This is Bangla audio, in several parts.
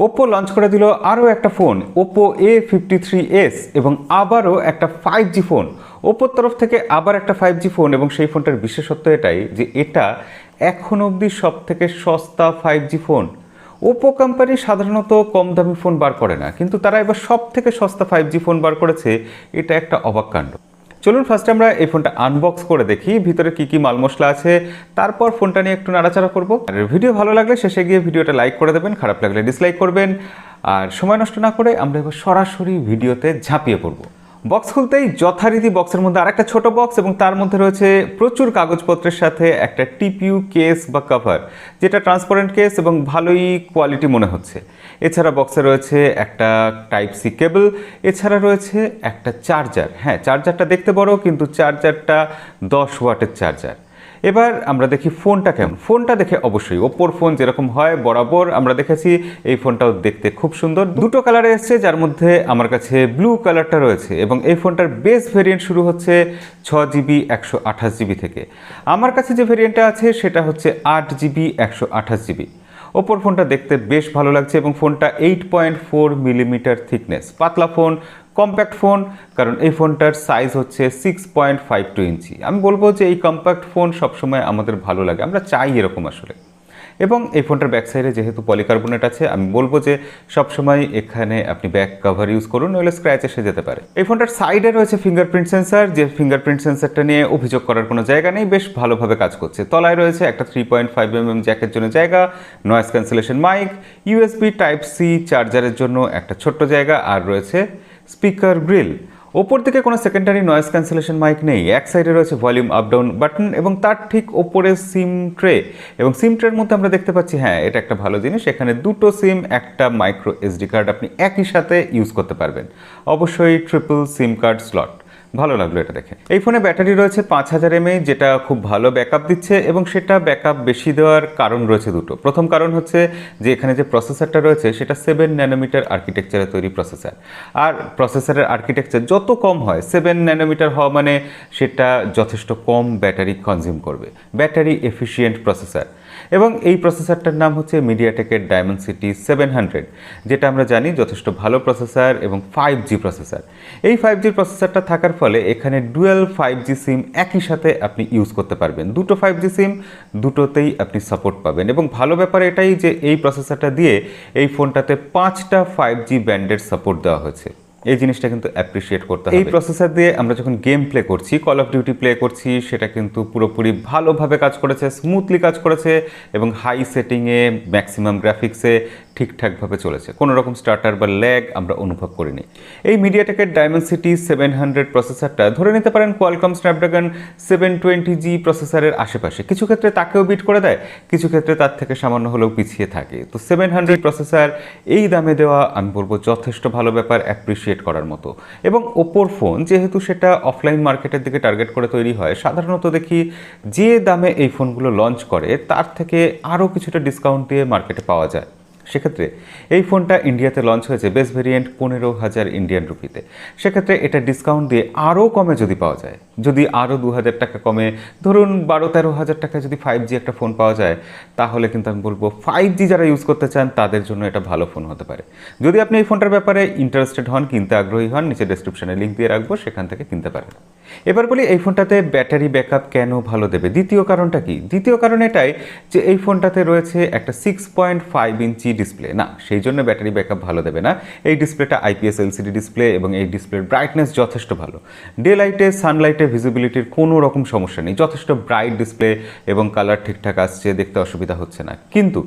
ওপ্পো লঞ্চ করে দিল আরও একটা ফোন ওপ্পো A53s এবং আবারও একটা 5G ফোন। ওপ্পোর তরফ থেকে আবার একটা 5G ফোন এবং সেই ফোনটার বিশেষত্ব এটাই যে এটা এখন অবধি সব থেকে সস্তা 5G ফোন। ওপ্পো কোম্পানি সাধারণত কম দামি ফোন বার করে না, কিন্তু তারা এবার সব থেকে সস্তা 5G ফোন বার করেছে। এটা একটা অবাক কাণ্ড। চলুন ফার্স্টে আমরা এই ফোনটা আনবক্স করে দেখি ভিতরে কি কি মাল মশলা আছে, তারপর ফোনটা নিয়ে একটু নাড়াচাড়া করব। আর ভিডিও ভালো লাগলে শেষে গিয়ে ভিডিওটা লাইক করে দেবেন, খারাপ লাগলে ডিসলাইক করবেন। আর সময় নষ্ট না করে আমরা এবার সরাসরি ভিডিওতে ঝাঁপিয়ে পড়ব। বক্স খুলতেই যথারীতি বক্সের মধ্যে আরেকটা ছোট বক্স এবং তার মধ্যে রয়েছে প্রচুর কাগজপত্রের সাথে একটা টিপিইউ কেস বা কভার, যেটা ট্রান্সপারেন্ট কেস এবং ভালোই কোয়ালিটি মনে হচ্ছে। এছাড়া বক্সে রয়েছে একটা টাইপ সি কেবল, এছাড়া রয়েছে একটা চার্জার। হ্যাঁ, চার্জারটা দেখতে বড়, কিন্তু চার্জারটা 10 ওয়াটের চার্জার। এবার আমরা দেখি ফোনটা কেমন। ফোনটা দেখে অবশ্যই ওপ্পোর ফোন যেরকম হয় বরাবর আমরা দেখেছি, এই ফোনটাও দেখতে খুব সুন্দর। দুটো কালারে এসছে, যার মধ্যে আমার কাছে ব্লু কালারটা রয়েছে এবং এই ফোনটার বেস ভেরিয়েন্ট শুরু হচ্ছে 6GB 128GB থেকে। আমার কাছে যে ভেরিয়েন্টটা আছে সেটা হচ্ছে 8GB 128GB। ওপ্পোর ফোনটা দেখতে বেশ ভালো লাগছে এবং ফোনটা 8.4 মিলিমিটার থিকনেস, পাতলা ফোন, কম্প্যাক্ট ফোন, কারণ এই ফোনটার সাইজ হচ্ছে 6.52 ইঞ্চি। আমি বলবো যে এই কম্প্যাক্ট ফোন সবসময় আমাদের ভালো লাগে, আমরা চাই এরকম আসলে। এবং এই ফোনটার ব্যাক সাইডে যেহেতু পলিকার্বনেট আছে, আমি বলবো যে সবসময় এখানে আপনি ব্যাক কভার ইউজ করুন, নইলে স্ক্র্যাচ এসে যেতে পারে। এই ফোনটার সাইডে রয়েছে ফিঙ্গারপ্রিন্ট সেন্সার, যে ফিঙ্গারপ্রিন্ট সেন্সারটা নিয়ে অভিযোগ করার কোনো জায়গা নেই, বেশ ভালোভাবে কাজ করছে। তলায় রয়েছে একটা 3.5mm জ্যাকের জন্য জায়গা, noise cancellation mic, USB type C চার্জারের জন্য একটা ছোট্ট জায়গা, আর রয়েছে স্পিকার গ্রিল। ওপর দিকে কোনো সেকেন্ডারি নয়েজ ক্যান্সেলেশন মাইক নেই। এক সাইডে রয়েছে ভলিউম আপ ডাউন বাটন এবং তার ঠিক ওপরে সিম ট্রে, এবং সিম ট্রের মধ্যে আমরা দেখতে পাচ্ছি, হ্যাঁ এটা একটা ভালো জিনিস, এখানে দুটো সিম, একটা মাইক্রো এসডি কার্ড আপনি একই সাথে ইউজ করতে পারবেন। অবশ্যই ট্রিপল সিম কার্ড স্লট, ভালো লাগলো এটা দেখে। এই ফোনে ব্যাটারি রয়েছে 5000 mAh, যেটা খুব ভালো ব্যাকআপ দিচ্ছে এবং সেটা ব্যাকআপ বেশি দেওয়ার কারণ রয়েছে দুটো। প্রথম কারণ হচ্ছে যে এখানে যে প্রসেসরটা রয়েছে সেটা 7 ন্যানোমিটার আর্কিটেকচারে তৈরি প্রসেসর, আর প্রসেসরের আর্কিটেকচার যত কম হয়, 7 ন্যানোমিটার হওয়া মানে সেটা যথেষ্ট কম ব্যাটারি কনজিউম করবে, ব্যাটারি এফিশিয়েন্ট প্রসেসর। এবং এই প্রসেসরটার নাম হচ্ছে মিডিয়াটেকের ডায়মেনসিটি 700, যেটা আমরা জানি যথেষ্ট ভালো প্রসেসর এবং 5G প্রসেসর। এই 5G প্রসেসরটা থাকার ফলে এখানে ডুয়াল 5G সিম একই সাথে আপনি ইউজ করতে পারবেন। দুটো 5G সিম দুটোতেই আপনি সাপোর্ট পাবেন এবং ভালো ব্যাপার এটাই যে এই প্রসেসরটা দিয়ে এই ফোনটাতে 5টা 5G ব্যান্ডের সাপোর্ট দেওয়া হয়েছে। এই জিনিসটা কিন্তু অ্যাপ্রিসিয়েট করতে হবে। এই প্রসেসর দিয়ে আমরা যখন গেম প্লে করছি, কল অফ ডিউটি প্লে করছি, সেটা কিন্তু পুরোপুরি ভালোভাবে কাজ করেছে, স্মুথলি কাজ করেছে এবং হাই সেটিংয়ে ম্যাক্সিমাম গ্রাফিক্সে ঠিকঠাকভাবে চলেছে। কোনো রকম স্টার্টার বা ল্যাগ আমরা অনুভব করিনি। এই মিডিয়াটেকের ডায়মেনসিটি 700 প্রসেসরটা ধরে নিতে পারেন কোয়ালকম স্ন্যাপড্রাগন 720G প্রসেসরের আশেপাশে। কিছু ক্ষেত্রে তাকেও বিট করে দেয়, কিছু ক্ষেত্রে তার থেকে সামান্য হলেও পিছিয়ে থাকে। তো 700 প্রসেসর এই দামে দেওয়া আমি বলবো যথেষ্ট ভালো ব্যাপার, অ্যাপ্রিসিয়েট করার মতো। এবং ওপ্পোর ফোন যেহেতু সেটা অফলাইন মার্কেটের দিকে টার্গেট করে তৈরি হয়, সাধারণত দেখি যে দামে এই ফোনগুলো লঞ্চ করে তার থেকে আরও কিছুটা ডিসকাউন্ট দিয়ে মার্কেটে পাওয়া যায়। সেক্ষেত্রে এই ফোনটা ইন্ডিয়াতে লঞ্চ হয়েছে বেস ভেরিয়েন্ট 15,000 ইন্ডিয়ান রুপিতে। সেক্ষেত্রে এটা ডিসকাউন্ট দিয়ে আরও কমে যদি পাওয়া যায়, যদি আরও 2000 টাকা কমে, ধরুন 12-13 হাজার টাকায় যদি 5G একটা ফোন পাওয়া যায়, তাহলে কিন্তু আমি বলবো 5G যারা ইউজ করতে চান তাদের জন্য এটা ভালো ফোন হতে পারে। যদি আপনি এই ফোনটার ব্যাপারে ইন্টারেস্টেড হন, কিনতে আগ্রহী হন, নিচে ডেসক্রিপশনে লিঙ্ক দিয়ে রাখবো, সেখান থেকে কিনতে পারেন। এবার বলি এই ফোনটাতে ব্যাটারি ব্যাকআপ কেন ভালো দেবে। দ্বিতীয় কারণটা কি? দ্বিতীয় কারণ এটাই যে এই ফোনটাতে রয়েছে একটা 6.5 ইঞ্চি ডিসপ্লে। না, সেই জন্য ব্যাটারি ব্যাকআপ ভালো দেবে না। এই ডিসপ্লেটা IPS LCD ডিসপ্লে এবং এই ডিসপ্লের ব্রাইটনেস যথেষ্ট ভালো। ডে লাইটে, সানলাইটে ভিজিবিলিটির কোনো রকম সমস্যা নেই, যথেষ্ট ব্রাইট ডিসপ্লে এবং কালার ঠিকঠাক আসছে, দেখতে অসুবিধা হচ্ছে না। কিন্তু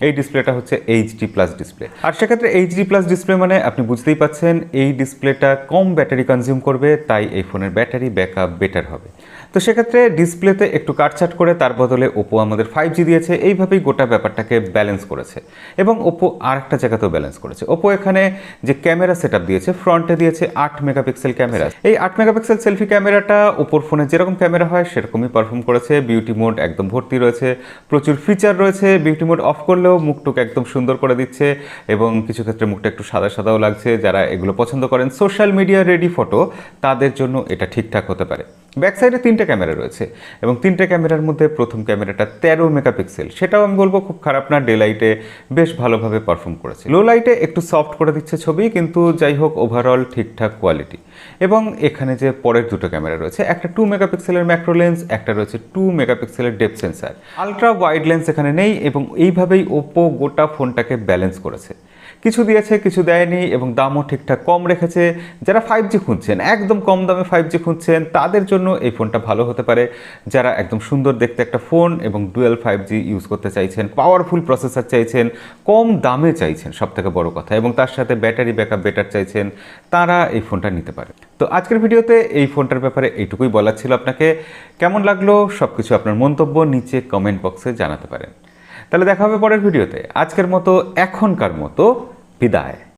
এই ডিসপ্লেটা হচ্ছে HD+ ডিসপ্লে, আর সেক্ষেত্রে HD+ ডিসপ্লে মানে আপনি বুঝতেই পাচ্ছেন এই ডিসপ্লেটা কম ব্যাটারি কনজিউম করবে, তাই এই ফোনের ব্যাটারি ব্যাকআপ বেটার হবে। তো সেক্ষেত্রে ডিসপ্লেতে একটু কাটছাট করে তার বদলে ওপ্পো আমাদের 5G দিয়েছে, এইভাবেই গোটা ব্যাপারটাকে ব্যালেন্স করেছে। এবং ওপ্পো আর একটা জায়গাতেও ব্যালেন্স করেছে। ওপ্পো এখানে যে ক্যামেরা সেটআপ দিয়েছে, ফ্রন্টে দিয়েছে 8 মেগাপিক্সেল ক্যামেরা। এই 8 মেগাপিক্সেল সেলফি ক্যামেরাটা ওপ্পোর ফোনে যেরকম ক্যামেরা হয় সেরকমই পারফর্ম করেছে। বিউটি মোড একদম ভর্তি রয়েছে, প্রচুর ফিচার রয়েছে। বিউটি মোড অফ করলেও মুখটুক একদম সুন্দর করে দিচ্ছে এবং কিছু ক্ষেত্রে মুখটা একটু সাদা সাদাও লাগছে। যারা এগুলো পছন্দ করেন, সোশ্যাল মিডিয়া রেডি ফটো, তাদের জন্য এটা ঠিকঠাক হতে পারে। ব্যাক সাইডে 3টে ক্যামেরা রয়েছে এবং 3টে ক্যামেরার মধ্যে প্রথম ক্যামেরাটা 13 মেগাপিক্সেল, সেটাও আমি বলবো খুব খারাপ না, ডে লাইটে বেশ ভালোভাবে পারফর্ম করেছে। লো লাইটে একটু সফট করে দিচ্ছে ছবি, কিন্তু যাই হোক ওভারঅল ঠিকঠাক কোয়ালিটি। এবং এখানে যে পরের দুটো ক্যামেরা রয়েছে, একটা 2 মেগাপিক্সেলের ম্যাক্রো লেন্স, একটা রয়েছে 2 মেগাপিক্সেলের depth sensor. Ultra wide lens এখানে নেই এবং এইভাবেই ওপ্পো গোটা ফোনটাকে ব্যালেন্স করেছে। কিছু দিয়েছে, কিছু দেয়নি এবং দামও ঠিকঠাক কম রেখেছে। যারা 5G খুঁজছেন, একদম কম দামে 5G খুঁজছেন, তাদের জন্য এই ফোনটা ভালো হতে পারে। যারা একদম সুন্দর দেখতে একটা ফোন এবং ডুয়েল 5G ইউজ করতে চাইছেন, পাওয়ারফুল প্রসেসর চাইছেন, কম দামে চাইছেন সবথেকে বড় কথা, এবং তার সাথে ব্যাটারি ব্যাকআপ বেটার চাইছেন, তারা এই ফোনটা নিতে পারে। তো আজকের ভিডিওতে এই ফোনটার ব্যাপারে এইটুকুই বলার ছিল আপনাকে। কেমন লাগলো সব কিছু আপনার মন্তব্য নিচে কমেন্ট বক্সে জানাতে পারেন। তাহলে দেখা হবে পরের ভিডিওতে। আজকের মতো, এখনকার মতো বিদায়।